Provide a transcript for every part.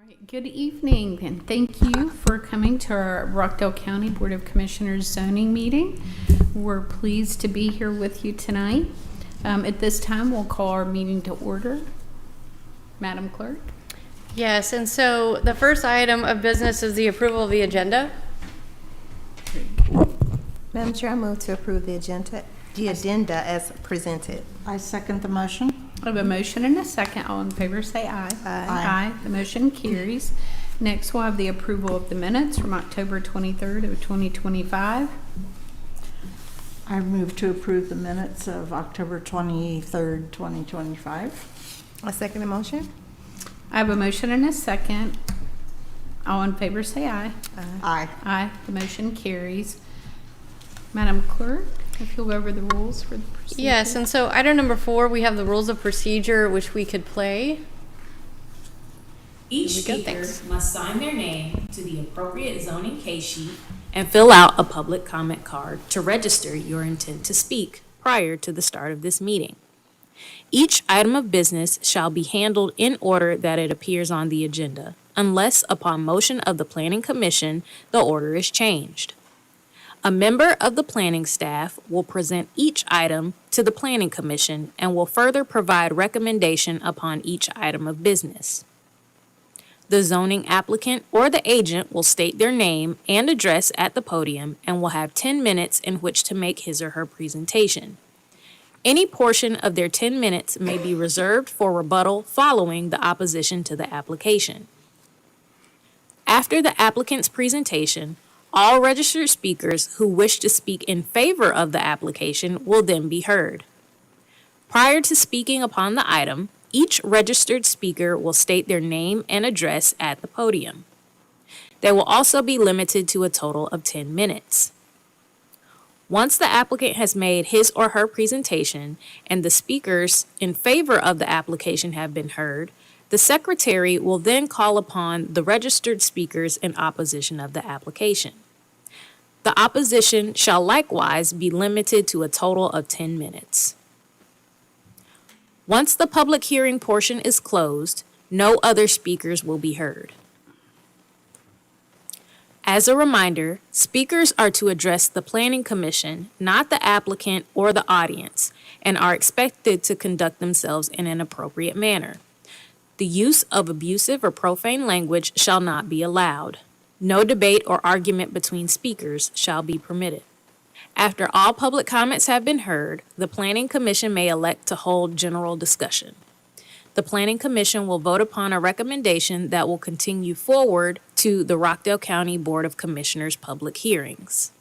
right, good evening, and thank you for coming to our Rockdale County Board of Commissioners zoning meeting. We're pleased to be here with you tonight. At this time, we'll call our meeting to order. Madam Clerk? Yes, and so the first item of business is the approval of the agenda. Madam Chair, I move to approve the agenda as presented. I second the motion. I have a motion and a second. All in favor say aye. Aye. The motion carries. Next, we'll have the approval of the minutes from October 23rd of 2025. I move to approve the minutes of October 23rd, 2025. I second the motion. I have a motion and a second. All in favor say aye. Aye. Aye. The motion carries. Madam Clerk, if you'll go over the rules for the procedure. Yes, and so item number 4, we have the rules of procedure, which we could play. Each Here we go, speaker thanks. must sign their name to the appropriate zoning case sheet and fill out a public comment card to register your intent to speak prior to the start of this meeting. Each item of business shall be handled in order that it appears on the agenda, unless upon motion of the Planning Commission, the order is changed. A member of the planning staff will present each item to the Planning Commission and will further provide recommendation upon each item of business. The zoning applicant or the agent will state their name and address at the podium and will have 10 minutes in which to make his or her presentation. Any portion of their 10 minutes may be reserved for rebuttal following the opposition to the application. After the applicant's presentation, all registered speakers who wish to speak in favor of the application will then be heard. Prior to speaking upon the item, each registered speaker will state their name and address at the podium. They will also be limited to a total of 10 minutes. Once the applicant has made his or her presentation and the speakers in favor of the application have been heard, the secretary will then call upon the registered speakers in opposition of the application. The opposition shall likewise be limited to a total of 10 minutes. Once the public hearing portion is closed, no other speakers will be heard. As a reminder, speakers are to address the Planning Commission, not the applicant or the audience, and are expected to conduct themselves in an appropriate manner. The use of abusive or profane language shall not be allowed. No debate or argument between speakers shall be permitted. After all public comments have been heard, the Planning Commission may elect to hold general discussion. The Planning Commission will vote upon a recommendation that will continue forward to the Rockdale County Board of Commissioners public hearings.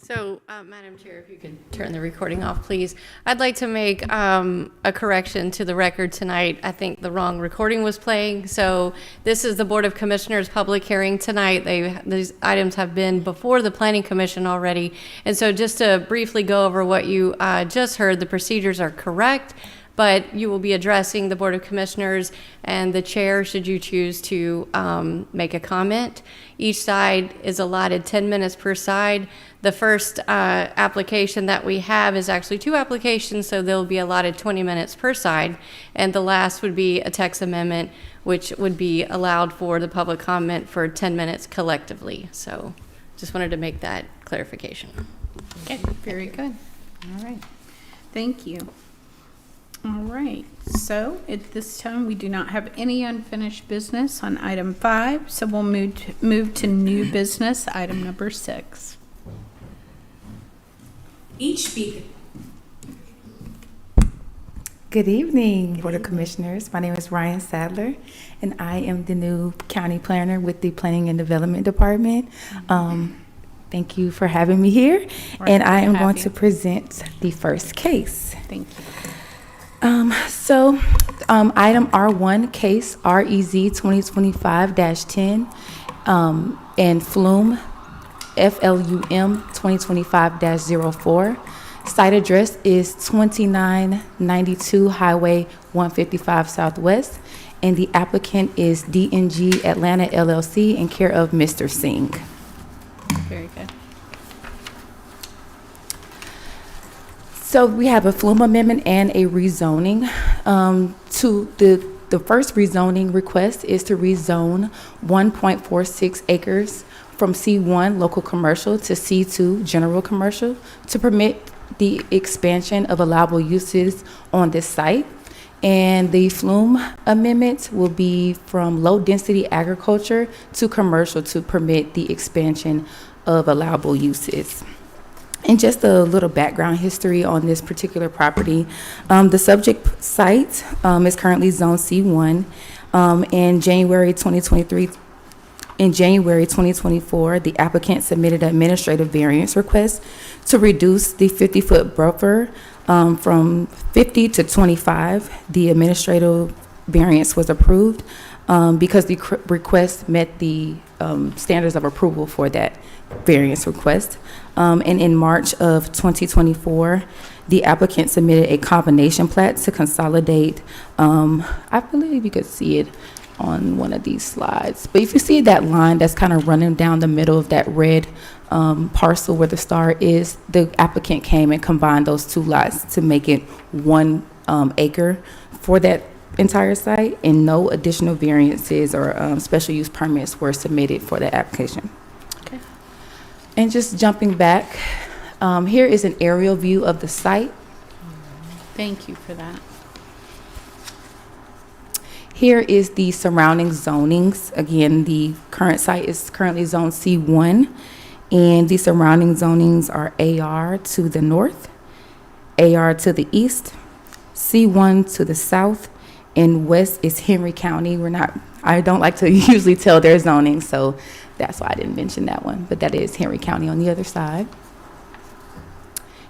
So, Madam Chair, if you could turn the recording off, please. I'd like to make a correction to the record tonight. I think the wrong recording was playing. So this is the Board of Commissioners public hearing tonight. These items have been before the Planning Commission already. And so just to briefly go over what you just heard, the procedures are correct, but you will be addressing the Board of Commissioners and the chair should you choose to make a comment. Each side is allotted 10 minutes per side. The first application that we have is actually 2 applications, so they'll be allotted 20 minutes per side. And the last would be a text amendment, which would be allowed for the public comment for 10 minutes collectively. So just wanted to make that clarification. Okay, very good. All right. Thank you. All right. So at this time, we do not have any unfinished business on item 5. So we'll move to new business, item number 6. Each speaker. Good evening, Board of Commissioners. My name is Ryan Sadler, and I am the new county planner with the Planning and Development Department. Thank you for having me here, and I am going to present the first case. Thank you. Item R1, case REZ 2025-10, and FLUM 2025-04. Site address is 2992 Highway 155 Southwest, and the applicant is DNG Atlanta LLC in care of Mr. Singh. Very good. So we have a FLUM amendment and a rezoning to the The first rezoning request is to rezone 1.46 acres from C1 local commercial to C2 general commercial to permit the expansion of allowable uses on this site. And the Flume amendment will be from low-density agriculture to commercial to permit the expansion of allowable uses. And just a little background history on this particular property. The subject site is currently Zone C1. In January 2024, the applicant submitted an administrative variance request to reduce the 50-foot buffer from 50 to 25. The administrative variance was approved because the request met the standards of approval for that variance request. And in March of 2024, the applicant submitted a combination plat to consolidate, I believe you could see it on one of these slides. But if you see that line that's kind of running down the middle of that red parcel where the star is, the applicant came and combined those two lots to make it 1 acre for that entire site, and no additional variances or special use permits were submitted for that application. Okay. And just jumping back, here is an aerial view of the site. Thank you for that. Here is the surrounding zonings. Again, the current site is currently zone C1, and the surrounding zonings are AR to the north, AR to the east, C1 to the south, and west is Henry County. I don't like to usually tell their zoning, so that's why I didn't mention that one, but that is Henry County on the other side.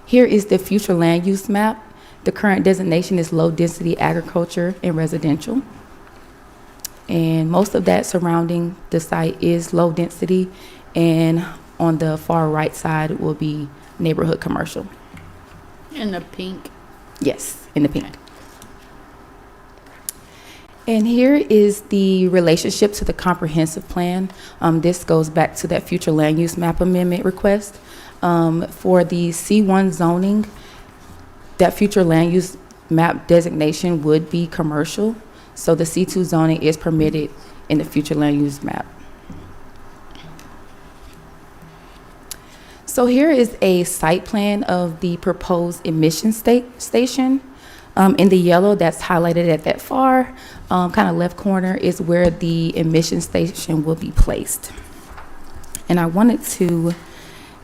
Here is the future land use map. The current designation is low density agriculture and residential. And most of that surrounding the site is low density, and on the far right side will be neighborhood commercial. In the pink. Yes, in the pink. And here is the relationship to the comprehensive plan. This goes back to that future land use map amendment request. For the C1 zoning, that future land use map designation would be commercial. So the C2 zoning is permitted in the future land use map. So here is a site plan of the proposed emission station. In the yellow that's highlighted at that far kind of left corner is where the emission station will be placed. And I wanted to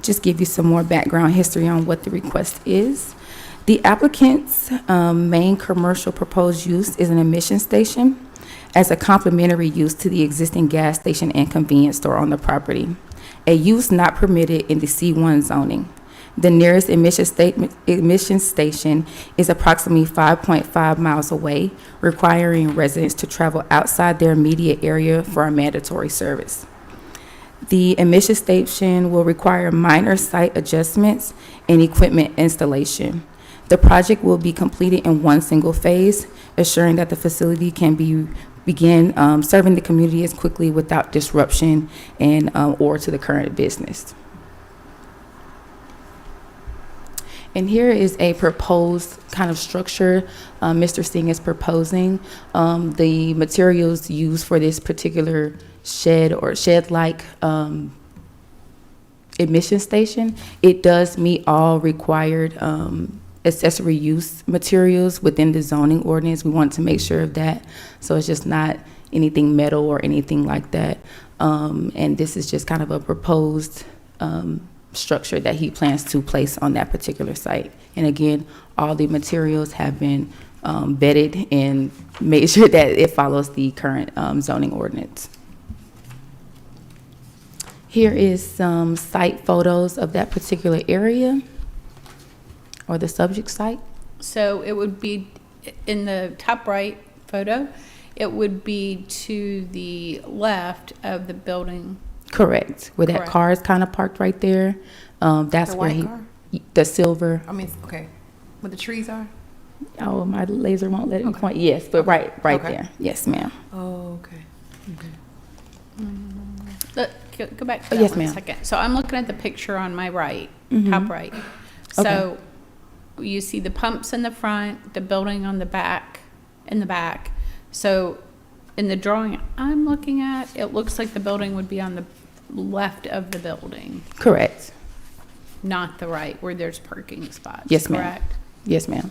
just give you some more background history on what the request is. The applicant's main commercial proposed use is an emission station as a complementary use to the existing gas station and convenience store on the property, a use not permitted in the C1 zoning. The nearest emission station is approximately 5.5 miles away, requiring residents to travel outside their immediate area for a mandatory service. The emission station will require minor site adjustments and equipment installation. The project will be completed in one single phase, assuring that the facility can begin serving the community as quickly without disruption and or to the current business. And here is a proposed kind of structure Mr. Singh is proposing. The materials used for this particular shed or shed-like emission station, it does meet all required accessory use materials within the zoning ordinance. We want to make sure of that. So it's just not anything metal or anything like that. And this is just kind of a proposed structure that he plans to place on that particular site. And again, all the materials have been vetted and made sure that it follows the current zoning ordinance. Here is some site photos of that particular area or the subject site. So it would be in the top right photo, it would be to the left of the building. Correct, where that Correct. car is kind of parked right there. That's The where white he, car? the silver. I mean, okay, where the trees are? Oh, my laser won't let it Okay. point. Yes, but right Okay. there. Yes, ma'am. Oh, okay. Go back to Oh, that yes, one ma'am. second. So I'm looking at the picture on my right, Mhm. top right. So you see the pumps in the front, the building on the back, in the back. So in the drawing I'm looking at, it looks like the building would be on the left of the building, Correct. not the right where there's parking spots. Yes, ma'am. Correct? Yes, ma'am.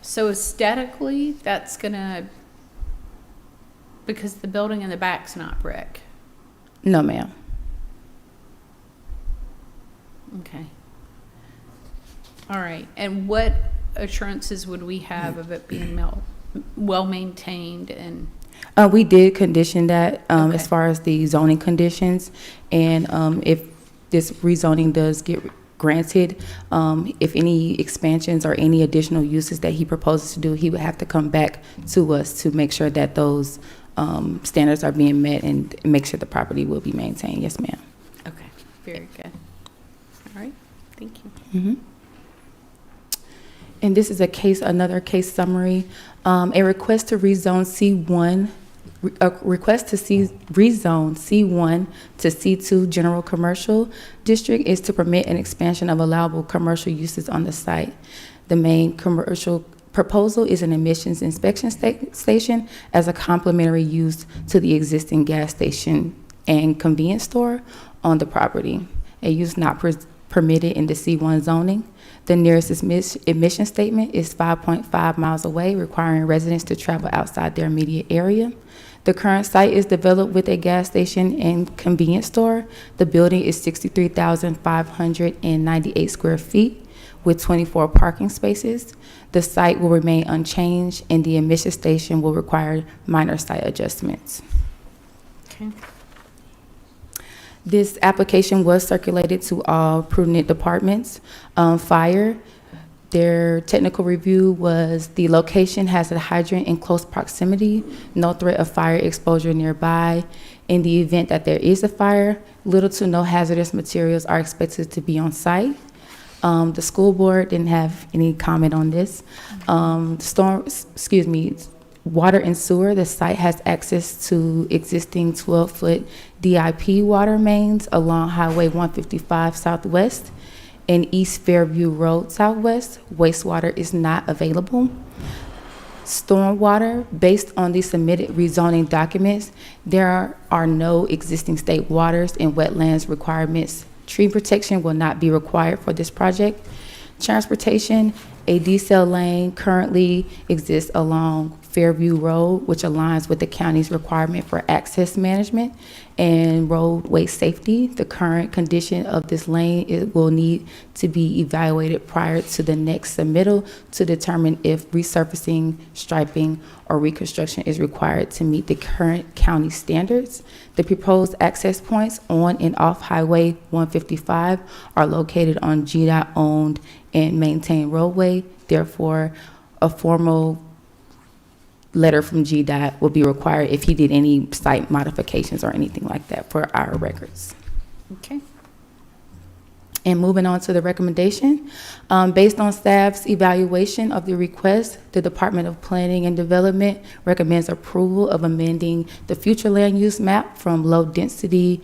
So aesthetically, that's gonna, because the building in the back's not brick. No, ma'am. Okay. All right. And what assurances would we have of it being well-maintained and? We did condition that Okay. as far as the zoning conditions, and if this rezoning does get granted, if any expansions or any additional uses that he proposes to do, he would have to come back to us to make sure that those standards are being met and make sure the property will be maintained. Yes, ma'am. Okay, very good. All right, thank you. And this is another case summary. A request to rezone C1, rezone C1 to C2 General Commercial District is to permit an expansion of allowable commercial uses on the site. The main commercial proposal is an emissions inspection station as a complementary use to the existing gas station and convenience store on the property. A use not permitted in the C1 zoning. The nearest emission statement is 5.5 miles away, requiring residents to travel outside their immediate area. The current site is developed with a gas station and convenience store. The building is 63,598 square feet with 24 parking spaces. The site will remain unchanged, and the emission station will require minor site adjustments. Okay. This application was circulated to all prudent departments. Fire, their technical review was the location has a hydrant in close proximity, no threat of fire exposure nearby. In the event that there is a fire, little to no hazardous materials are expected to be on site. The school board didn't have any comment on this. Water and sewer, the site has access to existing 12-foot DIP water mains along Highway 155 Southwest and East Fairview Road Southwest. Wastewater is not available. Stormwater, based on the submitted rezoning documents, there are no existing state waters and wetlands requirements. Tree protection will not be required for this project. Transportation, a decel lane currently exists along Fairview Road, which aligns with the county's requirement for access management and roadway safety. The current condition of this lane will need to be evaluated prior to the next submittal to determine if resurfacing, striping, or reconstruction is required to meet the current county standards. The proposed access points on and off Highway 155 are located on GDOT-owned and maintained roadway. Therefore, a formal letter from GDOT will be required if he did any site modifications or anything like that for our records. Okay. And moving on to the recommendation, based on staff's evaluation of the request, the Department of Planning and Development recommends approval of amending the future land use map from low-density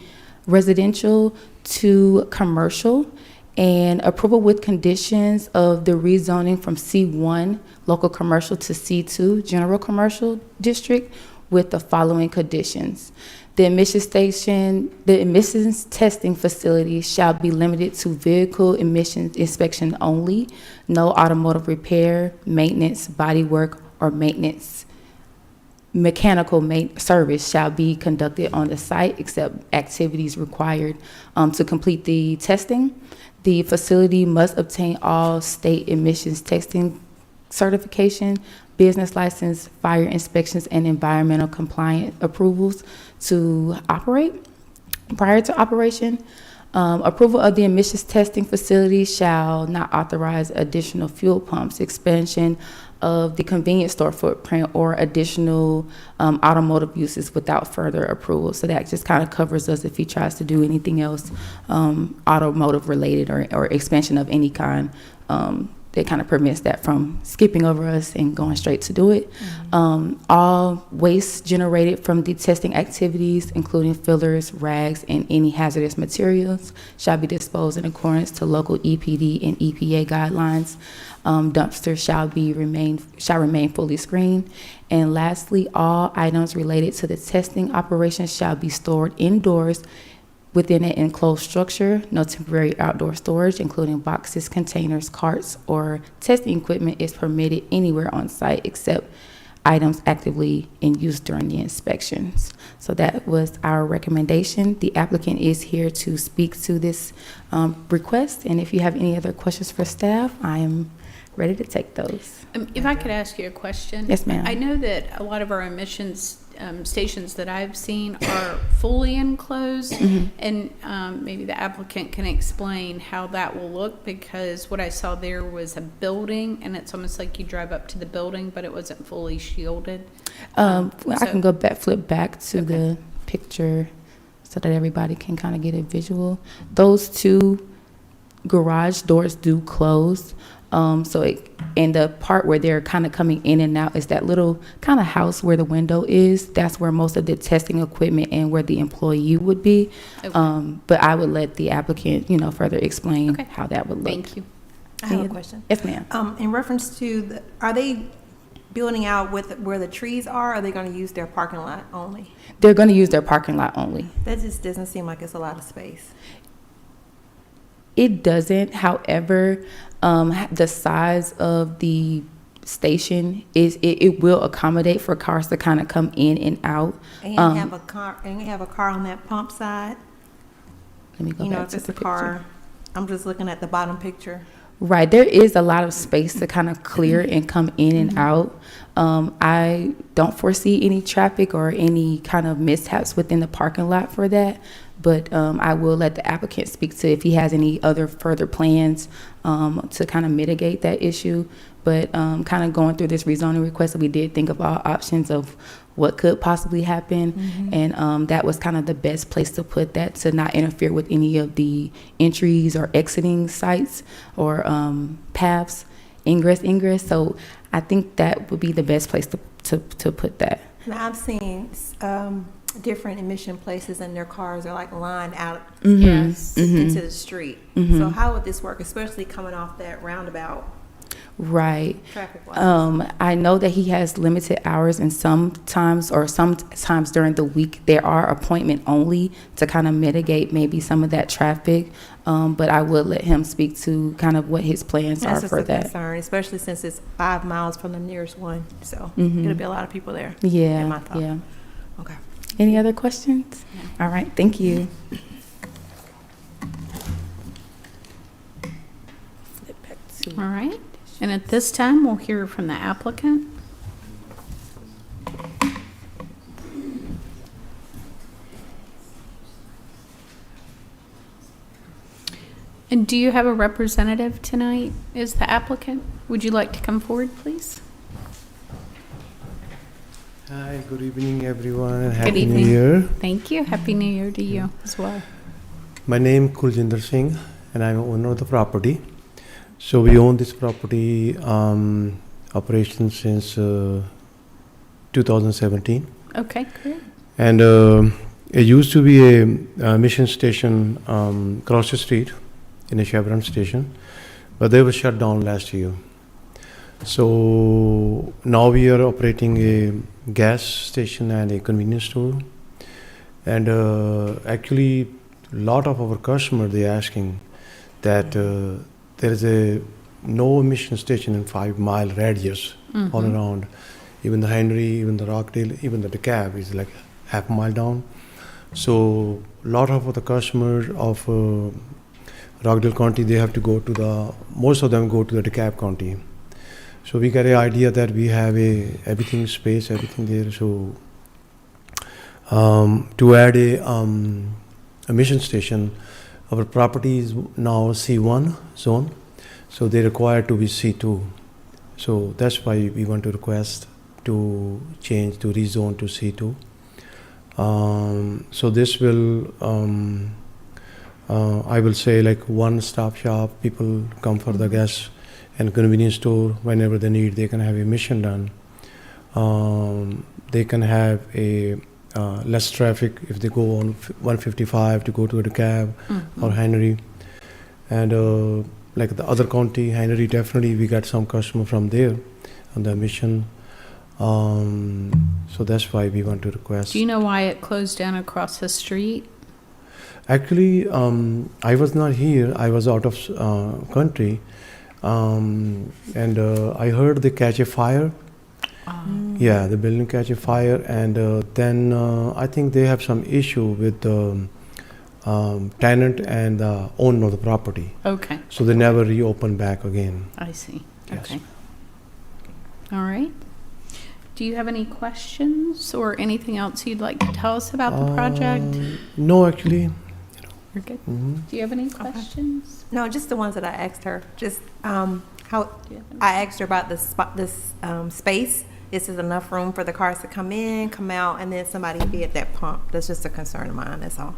residential to commercial, and approval with conditions of the rezoning from C1 local commercial to C2 general commercial district with the following conditions. The emissions testing facility shall be limited to vehicle emissions inspection only. No automotive repair, maintenance, body work, or maintenance mechanical service shall be conducted on the site except activities required to complete the testing. The facility must obtain all state emissions testing certification, business license, fire inspections, and environmental compliant approvals to operate. Prior to operation, approval of the emissions testing facility shall not authorize additional fuel pumps, expansion of the convenience store footprint, or additional automotive uses without further approval. So that just kind of covers us if he tries to do anything else automotive related or expansion of any kind that kind of prevents that from skipping over us and going straight to do it. All waste generated from the testing activities, including fillers, rags, and any hazardous materials, shall be disposed in accordance to local EPD and EPA guidelines. Dumpsters shall remain fully screened. And lastly, all items related to the testing operations shall be stored indoors within an enclosed structure. No temporary outdoor storage, including boxes, containers, carts, or testing equipment, is permitted anywhere on site except items actively in use during the inspections. So that was our recommendation. The applicant is here to speak to this request, and if you have any other questions for staff, I am ready to take those. If I could ask you a question? Yes, ma'am. I know that a lot of our emissions stations that I've seen are fully enclosed, and maybe the applicant can explain how that will look, because what I saw there was a building, and it's almost like you drive up to the building, but it wasn't fully shielded. I can flip back to the picture so that everybody can kind of get a visual. Those two garage doors do close. And the part where they're kind of coming in and out is that little kind of house where the window is. That's where most of the testing equipment and where the employee would be. Okay. But I would let the applicant, further explain how that would look. Thank you. I have a question. Yes, ma'am. In reference to, are they building out with where the trees are, or are they going to use their parking lot only? They're going to use their parking lot only. That just doesn't seem like it's a lot of space. It doesn't. However, the size of the station it will accommodate for cars to kind of come in and out. And have a car on that pump side. Let me go back If to it's the a car, picture. I'm just looking at the bottom picture. Right, there is a lot of space to kind of clear and come in and out. I don't foresee any traffic or any kind of mishaps within the parking lot for that. But I will let the applicant speak to if he has any other further plans to kind of mitigate that issue. But kind of going through this rezoning request, we did think of all options of what could possibly happen. And that was kind of the best place to put that, to not interfere with any of the entries or exiting sites or paths, ingress. So I think that would be the best place to put that. Now, I've seen different emission places, and their cars are like lined out Yes. into the street. So how would this work, especially coming off that roundabout Right. traffic-wise? I know that he has limited hours, and sometimes during the week there are appointment only to kind of mitigate maybe some of that traffic. But I would let him speak to kind of what his plans That's are just for a that. concern, especially since it's 5 miles from the nearest one. So it'll be a lot of people there. Yeah. in my thought. Yeah. Okay. Any other questions? All right. Thank you. Flip back to. All right. And at this time, we'll hear from the applicant. And do you have a representative tonight? Is the applicant? Would you like to come forward, please? Hi, good evening, everyone, and Good Happy New evening. Year. Thank you. Happy New Year to you as well. My name is Kuljinder Singh, and I'm owner of the property. So we own this property operation since 2017, Okay, great. and it used to be a mission station across the street in a Chevron station, but they were shut down last year. So now we are operating a gas station and a convenience store, and actually a lot of our customers, they asking that there is no emission station in 5-mile radius all around. Even the Henry, even the Rockdale, even the DeKalb is like half a mile down. So a lot of the customers of Rockdale County, they have to go to most of them go to the DeKalb County. So we got an idea that we have everything space, everything there. So to add a mission station, our property is now C1 zone, so they require to be C2. So that's why we want to request to change to rezone to C2. So this will, I will say, like one-stop shop. People come for the gas and convenience store, whenever they need, they can have a mission done. They can have a less traffic if they go on 155 to go to a cab or Henry. And like the other county, Henry, definitely we got some customer from there on the mission. So that's why we want to request. Do you know why it closed down across the street? Actually, I was not here. I was out of country, and I heard they catch a fire. Yeah, the building catch a fire, and then I think they have some issue with the tenant and the owner of the property. Okay, So they never reopen back again. I see. Yes. Okay. All right. Do you have any questions or anything else you'd like to tell us about the project? No, actually. We're good. Hmm. Do you have any questions? No, just the ones that I asked her. Just how Do you have any- I asked her about this space. Is there enough room for the cars to come in, come out, and then somebody be at that pump? That's just a concern of mine. That's all.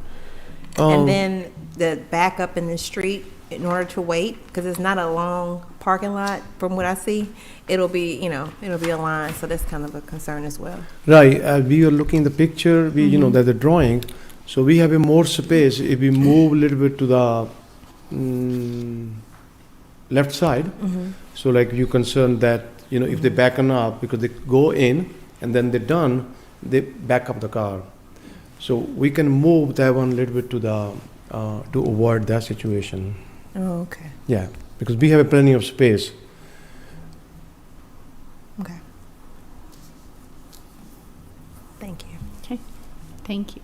And then the backup in the street in order to wait, because it's not a long parking lot from what I see. It'll be a line, so that's kind of a concern as well. Right, we are looking the picture, we, that the drawing, so we have a more space if we move a little bit to the left side. So like you concerned that, if they backen up, because they go in and then they're done, they back up the car. So we can move that one a little bit to the, to avoid that situation. Oh, okay. Yeah, because we have plenty of space. Okay. Thank you. Okay, thank you.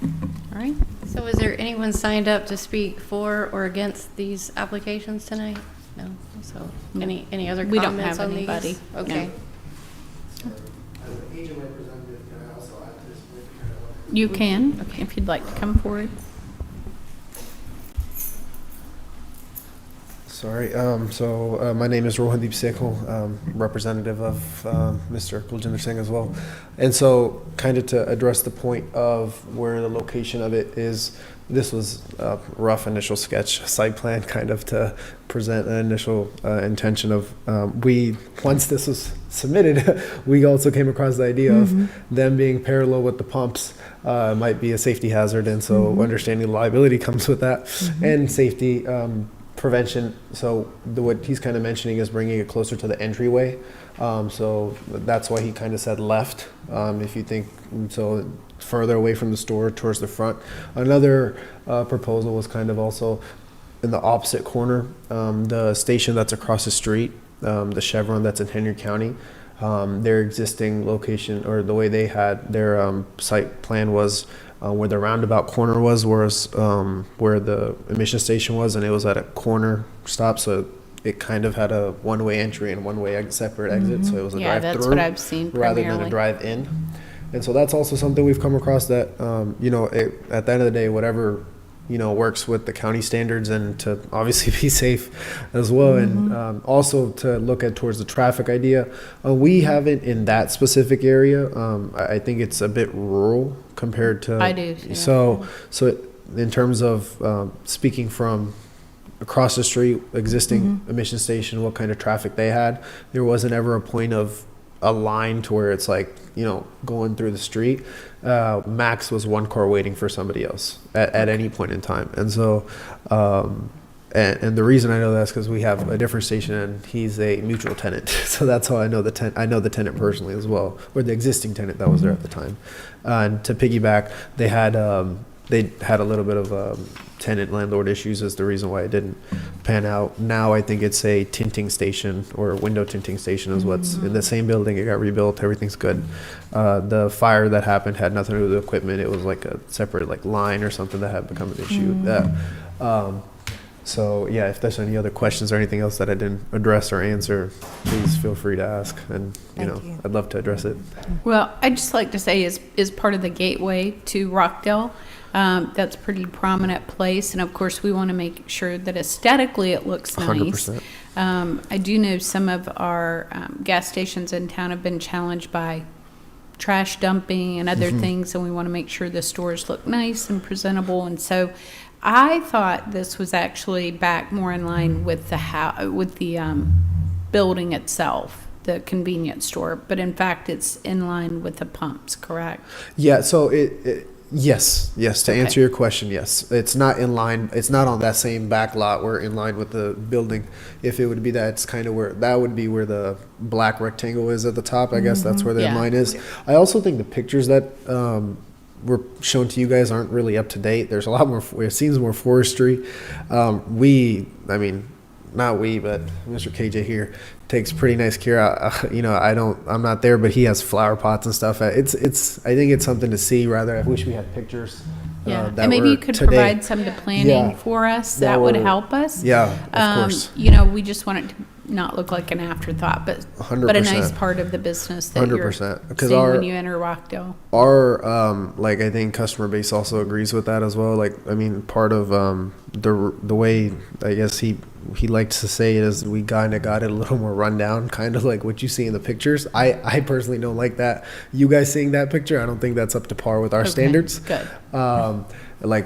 All right. So is there anyone signed up to speak for or against these applications tonight? No? So any other We don't comments have on anybody, these? no. Okay. As an agent representative, can I also add to this? You can, if you'd like to come forward. Sorry. My name is Rohandeep Sekhal, representative of Mr. Kuljinder Singh as well. And so kind of to address the point of where the location of it is, this was a rough initial sketch site plan kind of to present an initial intention of, once this was submitted, we also came across the idea of them being parallel with the pumps might be a safety hazard. And so understanding the liability comes with that and safety prevention. So what he's kind of mentioning is bringing it closer to the entryway. So that's why he kind of said left. If you think so, further away from the store towards the front. Another proposal was kind of also in the opposite corner, the station that's across the street, the Chevron that's in Henry County. Their existing location, or the way they had their site plan was where the roundabout corner was where the emission station was, and it was at a corner stop, so it kind of had a one-way entry and one-way separate exit, so it was a Yeah, drive-through that's what I've seen rather than primarily. a drive-in. And so that's also something we've come across that at the end of the day, whatever works with the county standards, and to obviously be safe as well. And also to look at towards the traffic idea. We haven't in that specific area. I think it's a bit rural compared to. I do, yeah. So in terms of speaking from across the street, existing emission station, what kind of traffic they had, there wasn't ever a point of a line to where it's like, going through the street. Max was one car waiting for somebody else at any point in time. And so, and the reason I know that's because we have a different station and he's a mutual tenant. So that's how I know I know the tenant personally as well, or the existing tenant that was there at the time. And to piggyback, they had a little bit of tenant landlord issues is the reason why it didn't pan out. Now I think it's a tinting station or window tinting station is what's in the same building. It got rebuilt. Everything's good. The fire that happened had nothing to do with the equipment. It was like a separate line or something that had become an issue. So yeah, if there's any other questions or anything else that I didn't address or answer, please feel free to ask, and Thank you. I'd love to address it. Well, I'd just like to say is part of the gateway to Rockdale. That's a pretty prominent place, and of course we want to make sure that aesthetically it looks nice. 100%. I do know some of our gas stations in town have been challenged by trash dumping and other things, and we want to make sure the stores look nice and presentable. And so I thought this was actually back more in line with the building itself, the convenience store, but in fact, it's in line with the pumps, correct? Yeah, so yes, to Okay. answer your question, yes. It's not in line, it's not on that same back lot. We're in line with the building. If it would be that, it's kind of where, that would be where the black rectangle is at the top. I guess that's where the Yeah. line is. I also think the pictures that were shown to you guys aren't really up to date. There's a lot more, it seems more forestry. Not we, but Mr. KJ here takes pretty nice care. I'm not there, but he has flower pots and stuff. I think it's something to see. Rather, I wish we had pictures. Yeah, that and maybe were you could today. provide some to planning Yeah. for us. That That would were- help us. Yeah, of course. We just want it to not look like an afterthought, but a 100%. nice part of the business that you're 100%, because seeing our- when you enter Rockdale. Our I think customer base also agrees with that as well. Part of the way I guess he likes to say it is we kind of got it a little more rundown, kind of like what you see in the pictures. I personally don't like that. You guys seeing that picture, I don't think that's up to par with our Okay, standards. Good.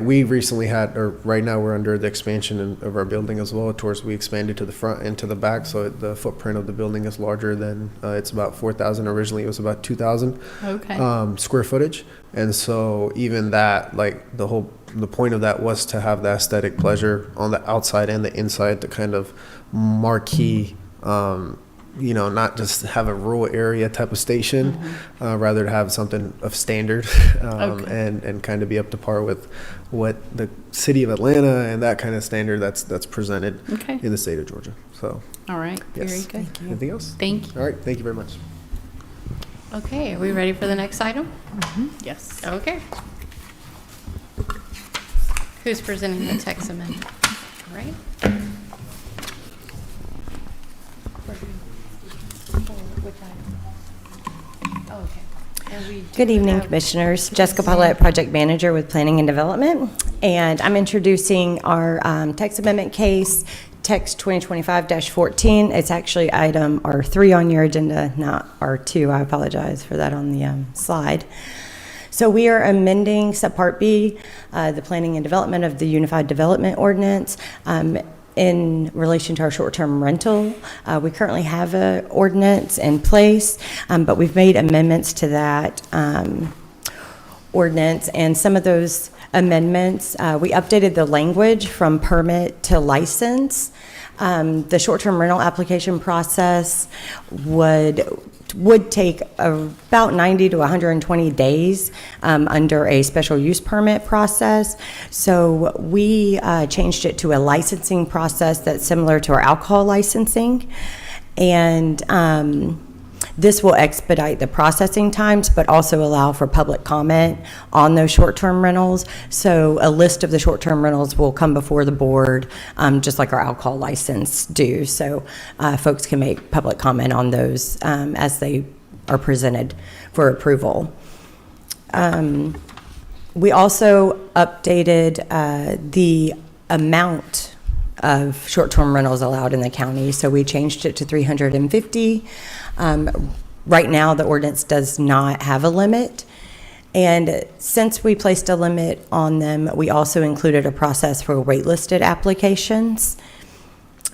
We recently had, or right now we're under the expansion of our building as well. We expanded to the front and to the back, so the footprint of the building is larger than, it's about 4,000. Originally it was about 2,000 Okay. square footage. And so even that, the point of that was to have the aesthetic pleasure on the outside and the inside to kind of marquee, not just have a rural area type of station, rather to have something of standard, Okay. and kind of be up to par with what the city of Atlanta and that kind of standard that's presented Okay. in the state of Georgia. So, All right. yes. Very good. Anything else? Thank you. All right. Thank you very much. Okay, are we ready for the next item? Yes. Okay. Who's presenting the text amendment? All right. Oh, okay. And we do Good evening, have- Commissioners. Jessica Paulette, Project Manager with Planning and Development. And I'm introducing our text amendment case, text 2025-14. It's actually item R3 on your agenda, not R2. I apologize for that on the slide. So we are amending Subpart B, the Planning and Development of the Unified Development Ordinance. In relation to our short-term rental, we currently have an ordinance in place, but we've made amendments to that ordinance, and some of those amendments, we updated the language from permit to license. The short-term rental application process would take about 90 to 120 days under a special use permit process. So we changed it to a licensing process that's similar to our alcohol licensing. And this will expedite the processing times, but also allow for public comment on those short-term rentals. So a list of the short-term rentals will come before the board, just like our alcohol license do. So folks can make public comment on those as they are presented for approval. We also updated the amount of short-term rentals allowed in the county. So we changed it to 350. Right now, the ordinance does not have a limit. And since we placed a limit on them, we also included a process for waitlisted applications.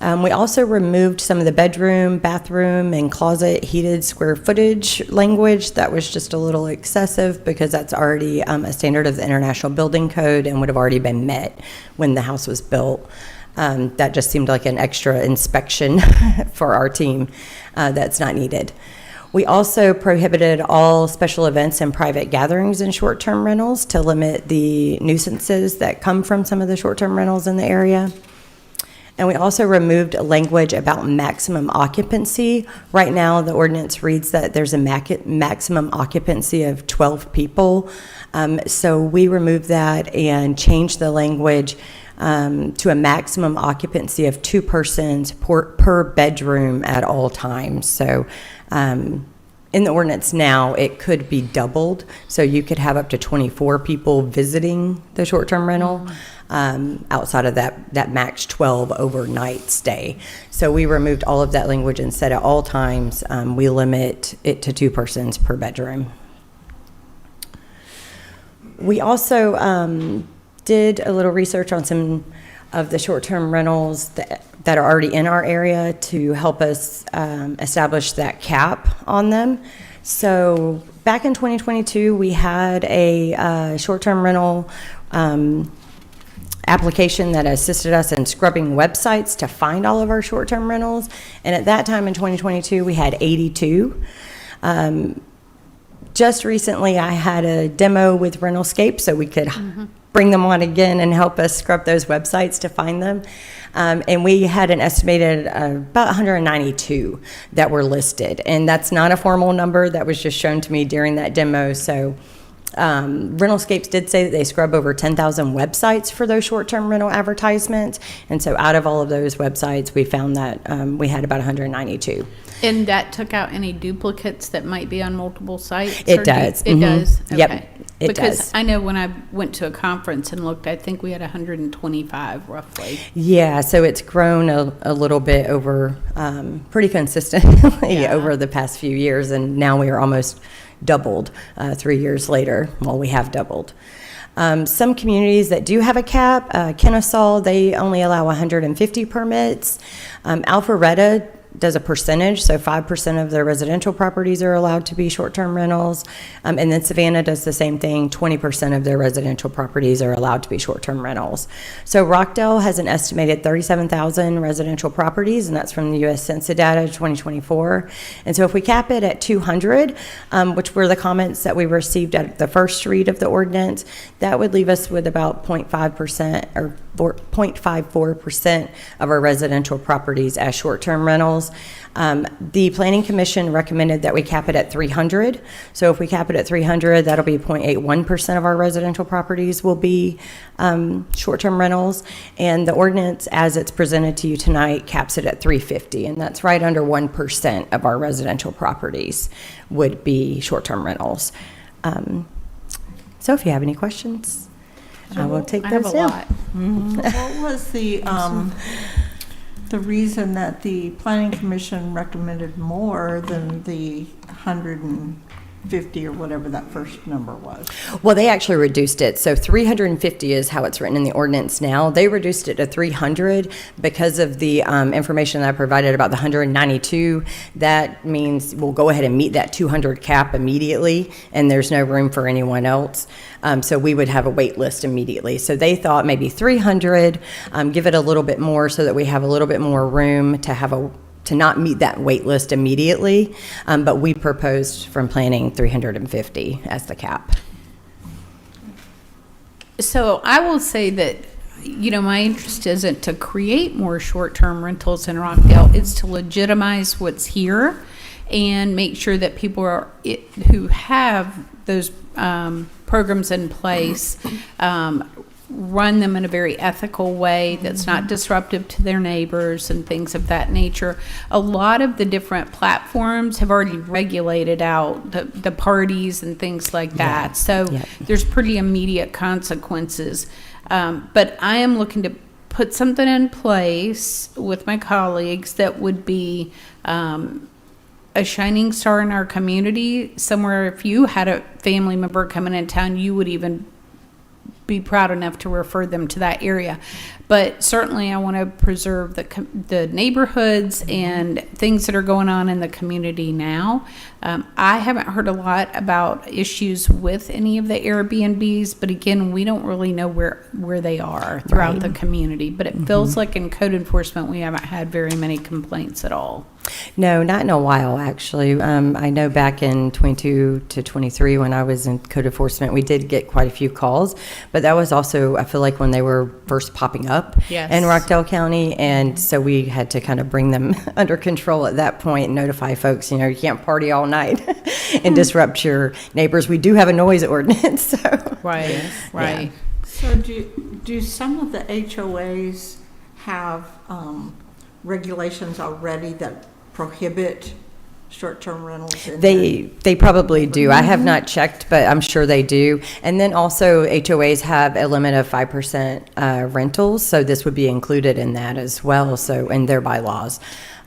We also removed some of the bedroom, bathroom, and closet heated square footage language. That was just a little excessive because that's already a standard of the International Building Code and would have already been met when the house was built. That just seemed like an extra inspection for our team that's not needed. We also prohibited all special events and private gatherings in short-term rentals to limit the nuisances that come from some of the short-term rentals in the area. And we also removed language about maximum occupancy. Right now, the ordinance reads that there's a maximum occupancy of 12 people. So we removed that and changed the language to a maximum occupancy of 2 persons per bedroom at all times. So in the ordinance now, it could be doubled. So you could have up to 24 people visiting the short-term rental outside of that max 12 overnight stay. So we removed all of that language and said at all times, we limit it to 2 persons per bedroom. We also did a little research on some of the short-term rentals that are already in our area to help us establish that cap on them. So back in 2022, we had a short-term rental application that assisted us in scrubbing websites to find all of our short-term rentals. And at that time in 2022, we had 82. Just recently, I had a demo with Rentalscape so we could bring them on again and help us scrub those websites to find them. And we had an estimated about 192 that were listed. And that's not a formal number. That was just shown to me during that demo. So Rentalscapes did say that they scrub over 10,000 websites for those short-term rental advertisements. And so out of all of those websites, we found that we had about 192. And that took out any duplicates that might be on multiple sites? It does. It does? Yep, Okay. it Because does. I know when I went to a conference and looked, I think we had 125 roughly. Yeah, so it's grown a little bit over, pretty consistently Yeah. over the past few years, and now we are almost doubled 3 years later. Well, we have doubled. Some communities that do have a cap, Kennesaw, they only allow 150 permits. Alpharetta does a percentage, so 5% of their residential properties are allowed to be short-term rentals. And then Savannah does the same thing, 20% of their residential properties are allowed to be short-term rentals. So Rockdale has an estimated 37,000 residential properties, and that's from the U.S. Census data 2024. And so if we cap it at 200, which were the comments that we received at the first read of the ordinance, that would leave us with about 0.5% or 0.54% of our residential properties as short-term rentals. The Planning Commission recommended that we cap it at 300. So if we cap it at 300, that'll be 0.81% of our residential properties will be short-term rentals. And the ordinance, as it's presented to you tonight, caps it at 350. And that's right under 1% of our residential properties would be short-term rentals. So if you have any questions, I will take I have those a down. lot. What was the reason that the Planning Commission recommended more than the 150 or whatever that first number was? Well, they actually reduced it. So 350 is how it's written in the ordinance now. They reduced it to 300 because of the information that I provided about the 192. That means we'll go ahead and meet that 200 cap immediately, and there's no room for anyone else. So we would have a wait list immediately. So they thought maybe 300, give it a little bit more so that we have a little bit more room to not meet that wait list immediately. But we proposed from planning 350 as the cap. So I will say that, my interest isn't to create more short-term rentals in Rockdale. It's to legitimize what's here and make sure that people who have those programs in place run them in a very ethical way that's not disruptive to their neighbors and things of that nature. A lot of the different platforms have already regulated out the parties and things like that. So there's pretty immediate consequences. But I am looking to put something in place with my colleagues that would be a shining star in our community, somewhere if you had a family member coming in town, you would even be proud enough to refer them to that area. But certainly I want to preserve the neighborhoods and things that are going on in the community now. I haven't heard a lot about issues with any of the Airbnbs, but again, we don't really know where they are throughout the community. But it feels like in code enforcement, we haven't had very many complaints at all. No, not in a while, actually. I know back in 22 to 23, when I was in code enforcement, we did get quite a few calls, but that was also, I feel like, when they were first popping up in Rockdale County, and so we had to kind of bring them under control at that point and notify folks, you can't party all night and disrupt your neighbors. We do have a noise ordinance, so. Right. So do some of the HOAs have regulations already that prohibit short-term rentals in They probably do. I have not checked, but I'm sure they do. And then also HOAs have a limit of 5% rentals, so this would be included in that as well, so in their bylaws.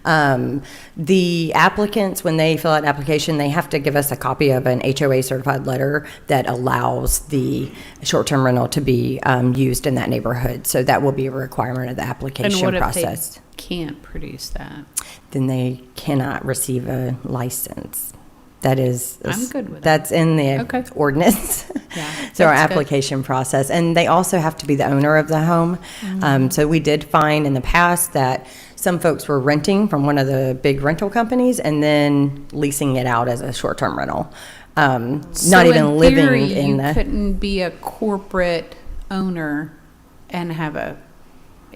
The applicants, when they fill out an application, they have to give us a copy of an HOA certified letter that allows the short-term rental to be used in that neighborhood. So that will be a requirement of the And application what if process. they can't produce that? Then they cannot receive a license. That is, I'm good with that's in the Okay. ordinance. Yeah, So our that's good. application process, and they also have to be the owner of the home. So we did find in the past that some folks were renting from one of the big rental companies and then leasing it out as a short-term rental. So Not even living theory, in you the. couldn't be a corporate owner and have a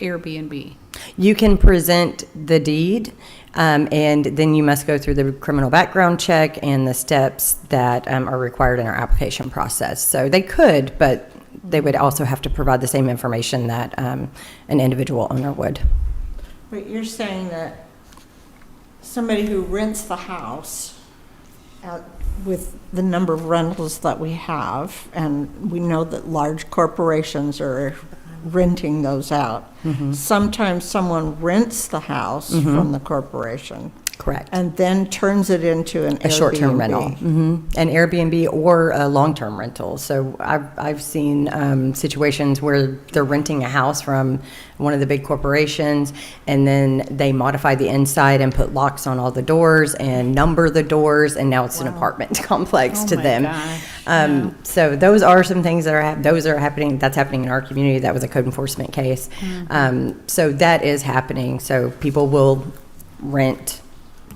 Airbnb. You can present the deed, and then you must go through the criminal background check and the steps that are required in our application process. So they could, but they would also have to provide the same information that an individual owner would. But you're saying that somebody who rents the house with the number of rentals that we have, and we know that large corporations are renting those out. Sometimes someone rents the house from the corporation. Correct. And then turns it into an A short-term Airbnb. rental. An Airbnb or a long-term rental. So I've seen situations where they're renting a house from one of the big corporations, and then they modify the inside and put locks on all the doors and number the doors, and now it's an apartment complex Oh to my them. gosh. So those are some things that are happening. That's happening in our community. That was a code enforcement case. So that is happening. So people will rent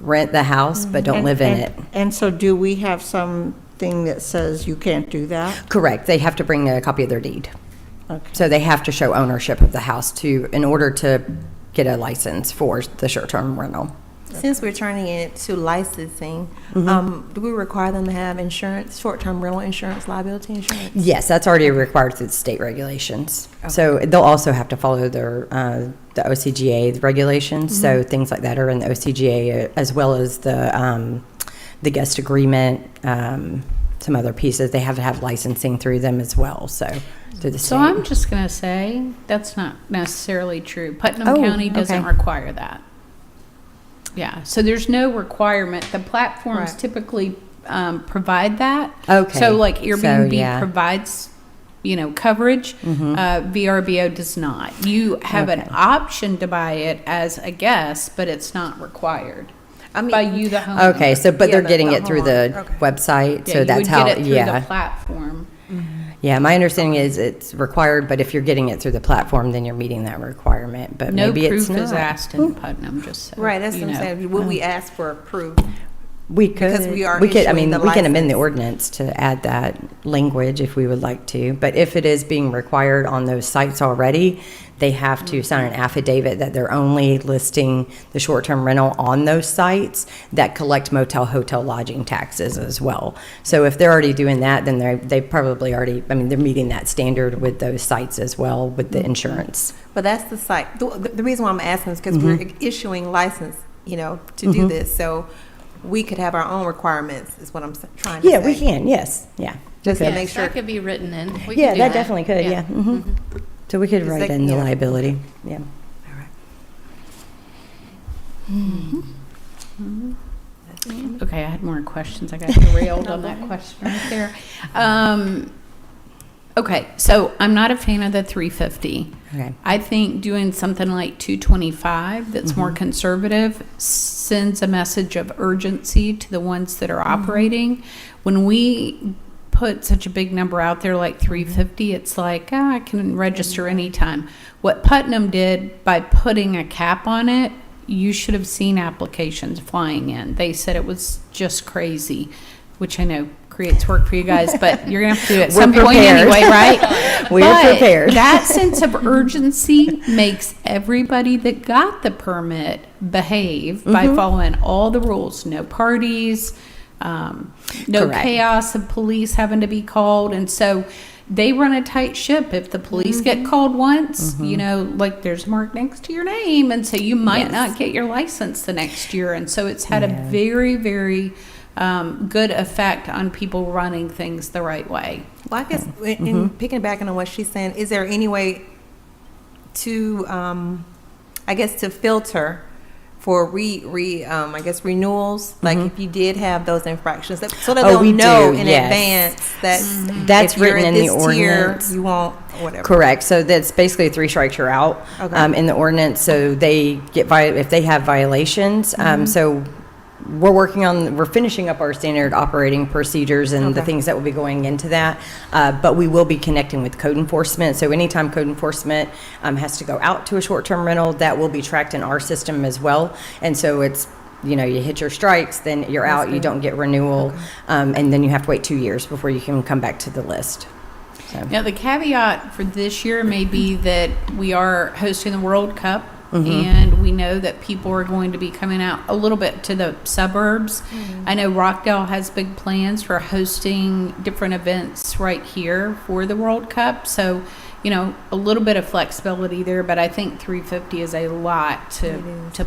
the house, but don't live in it. And so do we have something that says you can't do that? Correct. They have to bring a copy of their deed. Okay. So they have to show ownership of the house in order to get a license for the short-term rental. Since we're turning it to licensing, do we require them to have insurance, short-term rental insurance, liability insurance? Yes, that's already required through the state regulations. So they'll also have to follow their the OCGA regulations. So things like that are in the OCGA, as well as the guest agreement, some other pieces. They have to have licensing through them as well. So through the state. So I'm just going to say that's not necessarily true. Putnam Oh, County doesn't okay. require that. Yeah, so there's no requirement. The platforms Right. typically provide that. Okay. So like So, Airbnb yeah. provides, coverage. VRBO does not. You have an Okay. option to buy it as a guest, but it's not required I mean, by you, the homeowner. Okay, so but Yeah, they're the getting it through the homeowner. Okay. website. Yeah, So you that's would how. get it through Yeah. the platform. Yeah, my understanding is it's required, but if you're getting it through the platform, then you're meeting that requirement. But No maybe it's proof is not. asked in Putnam, just so Right, that's you what I'm know. saying. Would we ask for proof? We could. Because we are We could. I issuing mean, the we can amend the license. ordinance to add that language if we would like to. But if it is being required on those sites already, they have to sign an affidavit that they're only listing the short-term rental on those sites that collect motel, hotel, lodging taxes as well. So if they're already doing that, then they probably already. I mean, they're meeting that standard with those sites as well with the insurance. But that's the site. The reason why I'm asking is because we're issuing license, to do this. So we could have our own requirements, is what I'm trying to say. Yeah, we can. Yes. Yeah. Just to Okay. make Yes, sure. that could be written in. We could Yeah, do that definitely could. Yeah. So we could Is write that- in the yeah. liability. Yeah. Okay, I had more questions. I got derailed on that question right there. Okay, so I'm not a fan of the 350. Okay. I think doing something like 225 that's more conservative sends a message of urgency to the ones that are operating. When we put such a big number out there like 350, it's like, I can register anytime. What Putnam did by putting a cap on it, you should have seen applications flying in. They said it was just crazy, which I know creates work for you guys, but you're going to have to do it at some point prepared. anyway, right? We're But prepared. that sense of urgency makes everybody that got the permit behave by following all the rules. No parties, no Correct. chaos of police having to be called. And so they run a tight ship. If the police get called once, like there's a mark next to your name. And so you might Yes. not get your license the next year. And so it's had a Yeah. very, very good effect on people running things the right way. Well, I guess in picking back on what she's saying, is there any way to, to filter for I guess renewals, like if you did have those infractions, so that Oh, they'll we know do, in yes. advance that That's if you're written in the this tier, ordinance. you won't, whatever. Correct. So that's basically 3 strikes you're out Okay. in the ordinance. So they get if they have violations. So we're finishing up our standard operating procedures and the Okay. things that will be going into that. But we will be connecting with code enforcement. So anytime code enforcement has to go out to a short-term rental, that will be tracked in our system as well. And so it's, you hit your strikes, then you're out, you don't get renewal, and then you have to wait 2 years before you can come back to the list. So. Now, the caveat for this year may be that we are hosting the World Cup, and we know that people are going to be coming out a little bit to the suburbs. I know Rockdale has big plans for hosting different events right here for the World Cup. So, a little bit of flexibility there, but I think 350 is a lot to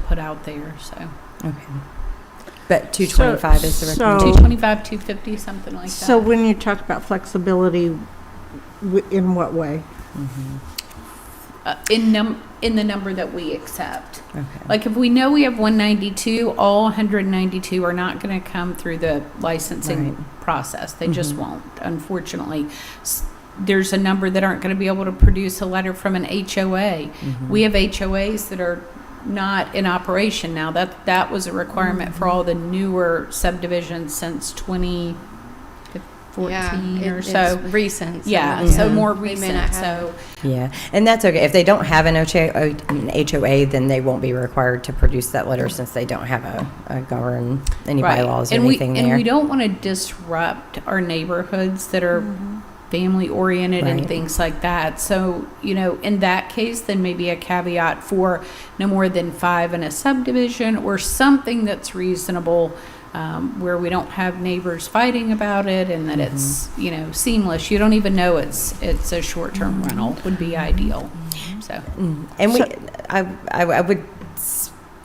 put out there. So, Okay. But 225 is the So- recommendation. 225, 250, something like that. So when you talk about flexibility, in what way? In the number that we accept. Okay. Like if we know we have 192, all 192 are not going to come through the licensing process. They just won't, unfortunately. There's a number that aren't going to be able to produce a letter from an HOA. We have HOAs that are not in operation now. That was a requirement for all the newer subdivisions since 2014 or so. It's recent. Yeah, not- so more They may recent. not have So Yeah, and that's okay. If they don't have an HOA, then they won't be required to produce that letter since they don't have a govern, any right. bylaws or and anything and there. we don't want to disrupt our neighborhoods that are family oriented and Right. things like that. So, in that case, then maybe a caveat for no more than 5 in a subdivision or something that's reasonable, where we don't have neighbors fighting about it and that it's, seamless. You don't even know it's a short-term rental would be ideal. So, And I would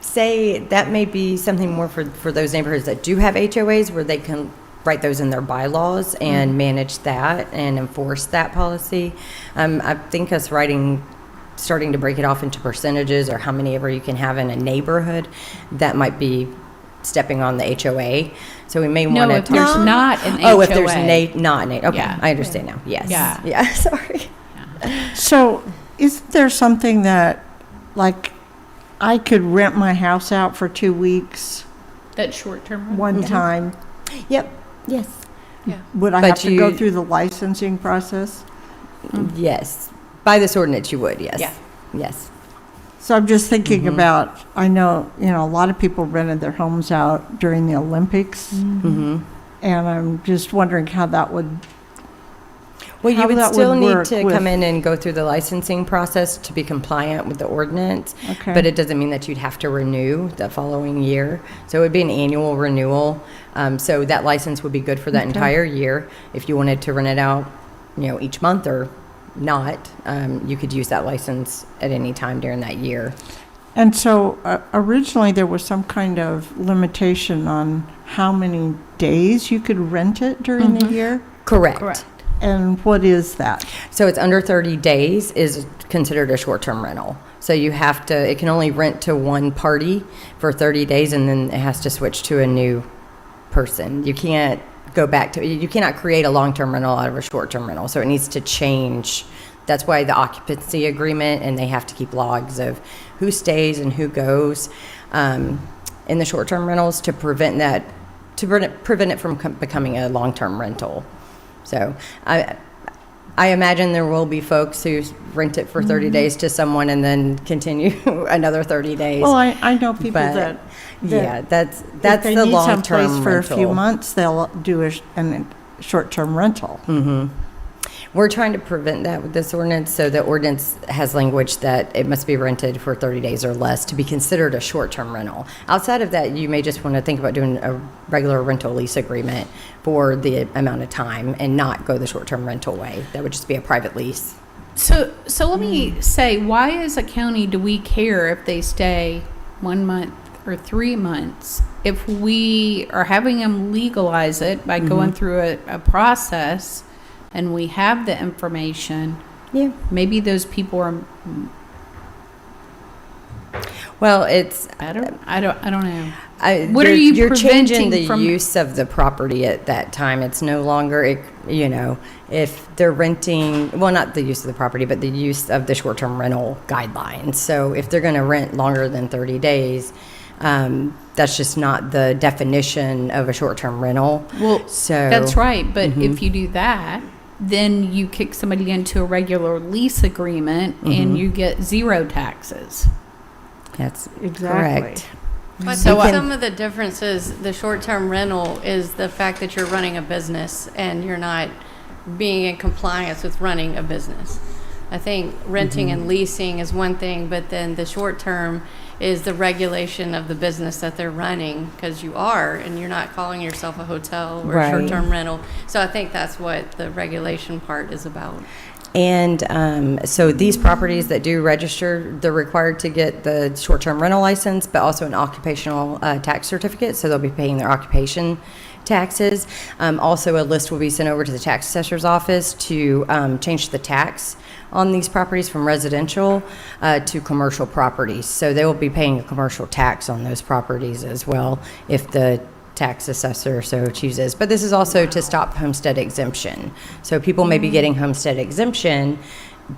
say that may be something more for those neighborhoods that do have HOAs where they can write those in their bylaws and manage that and enforce that policy. I think us starting to break it off into percentages or how many ever you can have in a neighborhood, that might be stepping on the HOA. So we may want no, to. if there's not an HOA. Oh, if there's not an okay, Yeah. I understand now. Yes. Yeah. Sorry. So isn't there something that, like, I could rent my house out for 2 weeks That short-term rental. one time? Yep. Yes. Would I But have to go you- through the licensing process? Yes. By this ordinance, you would. Yes. Yeah. Yes. So I'm just thinking about, I know, a lot of people rented their homes out during the Olympics, Mm-hmm. and I'm just wondering how that would, Well, you how would that still would need work to with- come in and go through the licensing process to be compliant with the ordinance. Okay. But it doesn't mean that you'd have to renew the following year. So it would be an annual renewal. So that license would be good for that entire year. If you wanted to rent it out, each month or not, you could use that license at any time during that year. and so originally there was some kind of limitation on how many days you could rent it during the year? Correct. Correct. And what is that? So it's under 30 days is considered a short-term rental. So it can only rent to one party for 30 days and then it has to switch to a new person. You can't you cannot create a long-term rental out of a short-term rental. So it needs to change. That's why the occupancy agreement, and they have to keep logs of who stays and who goes in the short-term rentals to prevent it from becoming a long-term rental. So I imagine there will be folks who rent it for 30 days to someone and then continue another 30 days. Well, I know people But, that yeah, that's if they the need long-term someplace for a few rental. months, they'll do a short-term rental. We're trying to prevent that with this ordinance. So the ordinance has language that it must be rented for 30 days or less to be considered a short-term rental. Outside of that, you may just want to think about doing a regular rental lease agreement for the amount of time and not go the short-term rental way. That would just be a private lease. So let me say, why as a county do we care if they stay 1 month or 3 months? If we are having them legalize it by going through a process and we have the information, Yeah. maybe those people are Well, it's I don't know. what you're changing the from- use of the property at that time. It's no longer, if they're renting, well, not the use of the property, but the use of the short-term rental guidelines. So if they're going to rent longer than 30 days, that's just not the definition of a short-term rental. Well, so that's right. But if you do that, then you kick somebody into a regular lease agreement and you get zero taxes. that's Exactly. correct. But So, some of the differences, the short-term rental is the fact that you're running a business and you're not being in compliance with running a business. I think renting and leasing is one thing, but then the short-term is the regulation of the business that they're running, because you are, and you're not calling yourself a hotel or a Right. short-term rental. So I think that's what the regulation part is about. And so these properties that do register, they're required to get the short-term rental license, but also an occupational tax certificate, so they'll be paying their occupation taxes. Also, a list will be sent over to the tax assessor's office to change the tax on these properties from residential to commercial properties. So they will be paying a commercial tax on those properties as well if the tax assessor so chooses. But this is also to stop homestead exemption. So people may be getting homestead exemption,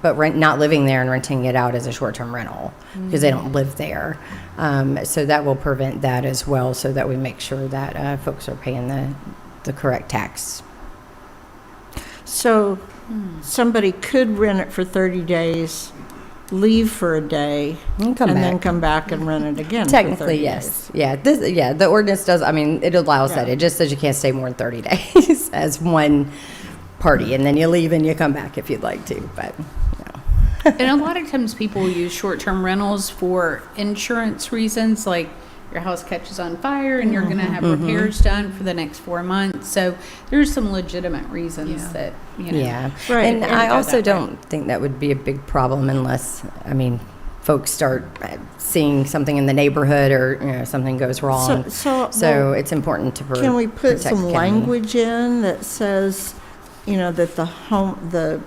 but not living there and renting it out as a short-term rental because they don't live there. So that will prevent that as well, so that we make sure that folks are paying the correct tax. So somebody could rent it for 30 days, leave for a day, And come then back. come back and rent it again for 30 Technically, days. yes. Yeah, the ordinance does, it allows that. Yeah. It just says you can't stay more than 30 days as one party, and then you leave and you come back if you'd like to, but, And a lot of times people use short-term rentals for insurance reasons, like your house catches on fire and you're going to have repairs done for the next 4 months. So there's some legitimate reasons Yeah. that, yeah. Right. And I go also that way. don't think that would be a big problem unless, folks start seeing something in the neighborhood or, something goes wrong. So So it's important to can we put protect some the county. language in that says, that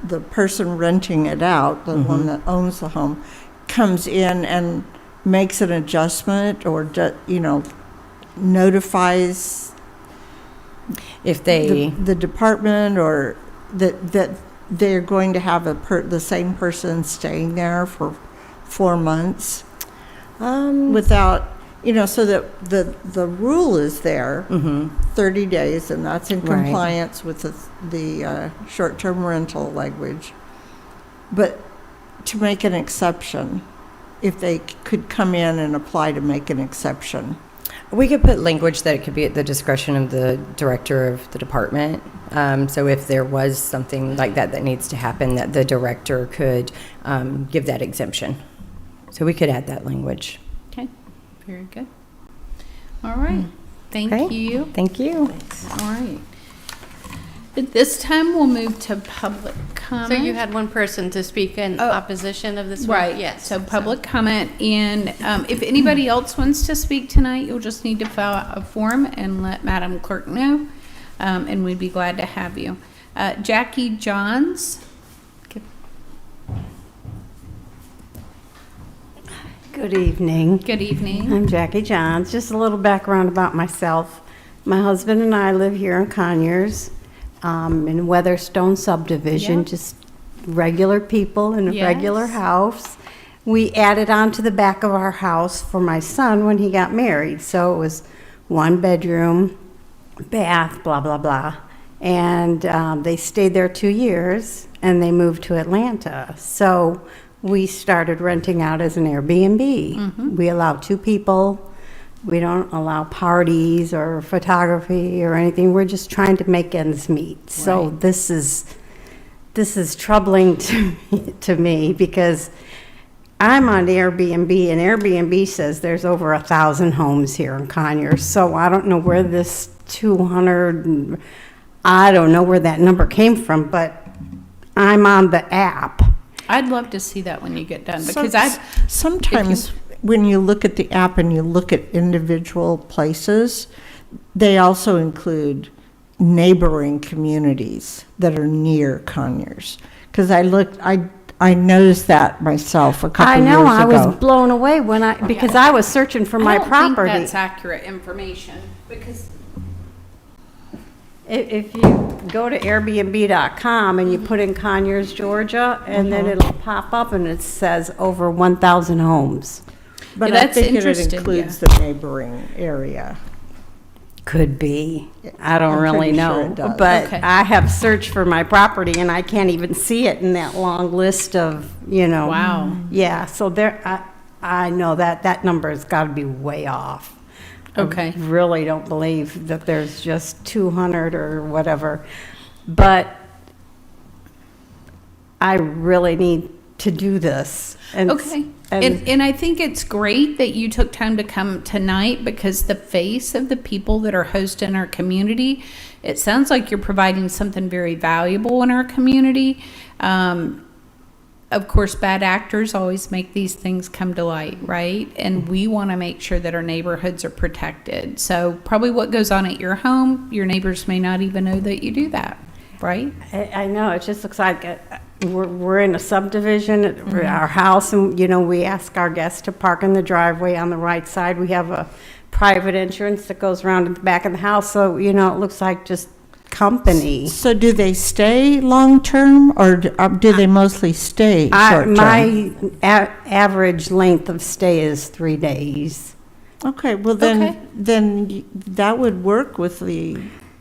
the person renting it out, the one that owns the home, comes in and makes an adjustment or, notifies If they, the department, or that they're going to have the same person staying there for 4 months without, so that the rule is there, 30 days, and that's in Right. compliance with the short-term rental language. But to make an exception, if they could come in and apply to make an exception. we could put language that it could be at the discretion of the director of the department. So if there was something like that needs to happen, that the director could give that exemption. So we could add that language. Okay, very good. All right, thank Okay. you. Thank you. All right. At this time, we'll move to public comment. So you had one person to speak in opposition of this one? Right. Yes. So public comment, and if anybody else wants to speak tonight, you'll just need to fill out a form and let Madam Clerk know, and we'd be glad to have you. Jackie Johns. Good evening. Good evening. I'm Jackie Johns. Just a little background about myself. My husband and I live here in Conyers, in Weatherstone subdivision, Yeah. just regular people in a Yes. regular house. We added on to the back of our house for my son when he got married. So it was 1 bedroom, bath, blah, blah, blah. And they stayed there 2 years and they moved to Atlanta. So we started renting out as an Airbnb. We allow 2 people. We don't allow parties or photography or anything. We're just trying to make ends meet. So Right. this is troubling to me because I'm on Airbnb, and Airbnb says there's over 1,000 homes here in Conyers. So I don't know where this 200, I don't know where that number came from, but I'm on the app. I'd love to see that when you get done, Some- because Sometimes when you look at the app and you look at individual places, they also include neighboring communities that are near Conyers. Because I I noticed that myself a I couple know, years I ago. was blown away because I was searching for my I don't property. think that's accurate information because If you go to Airbnb.com and you put in Conyers, Georgia, and then it'll pop up and it says over 1,000 homes. But Yeah, I that's think it interesting, includes yeah. the neighboring area. Could be. I don't I'm really pretty sure know. it does. But Okay. I have searched for my property and I can't even see it in that long list of, Wow. Yeah, so I know that number has got to be way off. Okay. I really don't believe that there's just 200 or whatever. But I really need to do this. Okay. And I think it's great that you took time to come tonight because the face of the people that are hosting our community, it sounds like you're providing something very valuable in our community. Of course, bad actors always make these things come to light, right? And we want to make sure that our neighborhoods are protected. So probably what goes on at your home, your neighbors may not even know that you do that, right? I know, it just looks like we're in a subdivision, our house, and, we ask our guests to park in the driveway on the right side. We have a private entrance that goes around at the back of the house, so, it looks like just company. So do they stay long-term, or do they mostly stay short-term? My average length of stay is 3 days. Okay, well Okay. then that would work with the,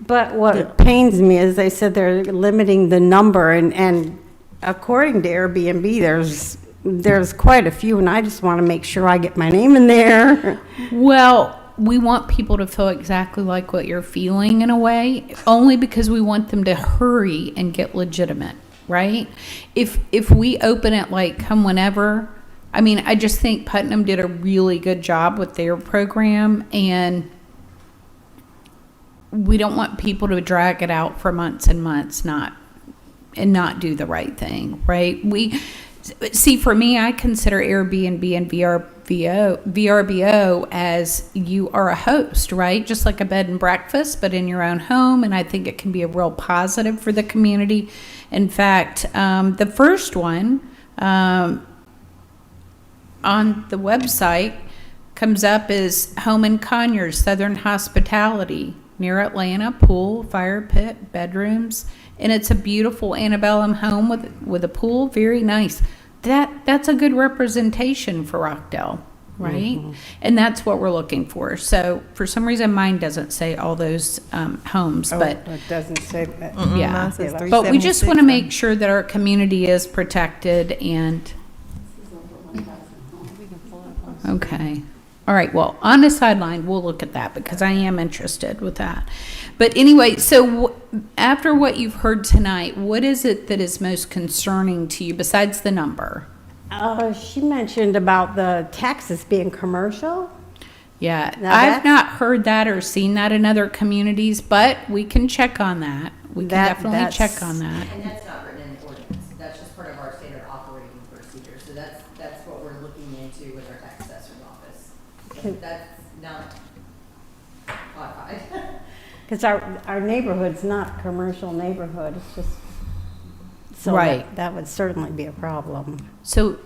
But what pains me is they said they're limiting the number, and according to Airbnb, there's quite a few, and I just want to make sure I get my name in there. Well, we want people to feel exactly like what you're feeling in a way, only because we want them to hurry and get legitimate, right? If we open it like come whenever, I mean, I just think Putnam did a really good job with their program, and we don't want people to drag it out for months and months, not do the right thing, right? See, for me, I consider Airbnb and VRBO as you are a host, right? Just like a bed and breakfast, but in your own home. And I think it can be a real positive for the community. In fact, the first one on the website comes up as Home in Conyers, Southern Hospitality, near Atlanta, pool, fire pit, bedrooms. And it's a beautiful antebellum home with a pool, very nice. That's a good representation for Rockdale, right? Mm-hmm. And that's what we're looking for. So for some reason, mine doesn't say all those homes, but it doesn't say that. yeah. Mine says But we just want to 376. make sure that our community is protected and. Okay. All right, well, on the sideline, we'll look at that because I am interested with that. But anyway, so after what you've heard tonight, what is it that is most concerning to you besides the number? She mentioned about the taxes being commercial. Yeah, Now I've that's- not heard that or seen that in other communities, but we can check on that. We can definitely check on that. And that's not written in the ordinance. That's just part of our standard operating procedure. So that's what we're looking into with our tax assessor's office. So that's not codified. Because our neighborhood's not a commercial neighborhood, it's just, so Right. that would certainly be a problem. So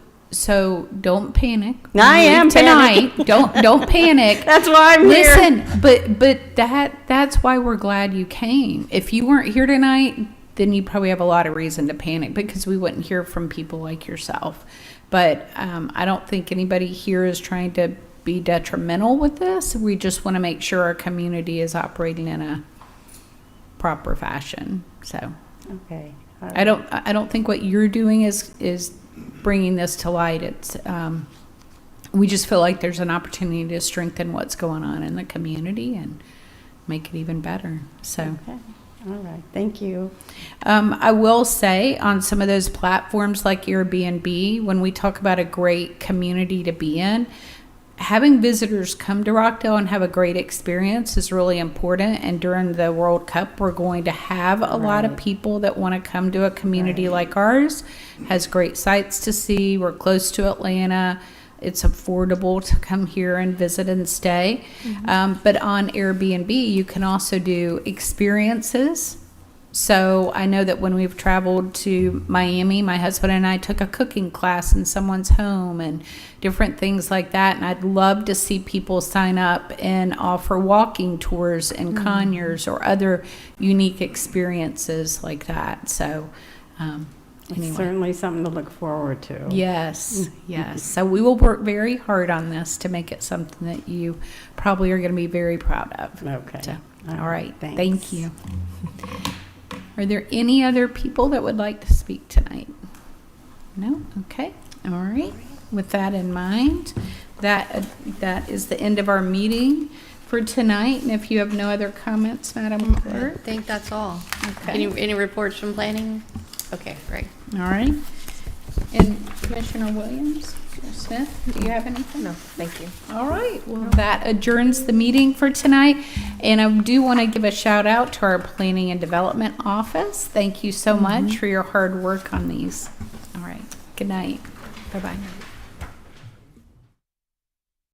don't panic. I am tonight. Don't panic. That's why I'm here. Listen, but that's why we're glad you came. If you weren't here tonight, then you probably have a lot of reason to panic because we wouldn't hear from people like yourself. But I don't think anybody here is trying to be detrimental with this. We just want to make sure our community is operating in a proper fashion. So Okay. I don't think what you're doing is bringing this to light. It's we just feel like there's an opportunity to strengthen what's going on in the community and make it even better. So. Okay. All right, thank you. I will say on some of those platforms like Airbnb, when we talk about a great community to be in, having visitors come to Rockdale and have a great experience is really important. And during the World Cup, we're going to have a lot of people that want to come to a community like ours. Has great sights to see. We're close to Atlanta. It's affordable to come here and visit and stay. But on Airbnb, you can also do experiences So I know that when we've traveled to Miami, my husband and I took a cooking class in someone's home and different things like that. And I'd love to see people sign up and offer walking tours in Conyers or other unique experiences like that. So It's anyway. certainly something to look forward to. Yes, yes. So we will work very hard on this to make it something that you probably are going to be very proud of. Okay. So, all right. Thanks. Thank you. Are there any other people that would like to speak tonight? No? Okay. All right. With that in mind, that is the end of our meeting for tonight. And if you have no other comments, Madam I Clerk? think that's all. Okay. Any reports from planning? Okay, great. All right. And Commissioner Williams, Smith, do you have anything? No, thank you. All right, well, that adjourns the meeting for tonight. And I do want to give a shout out to our Planning and Development Office. Thank you so much for your hard work on these. All right, good night. Bye-bye.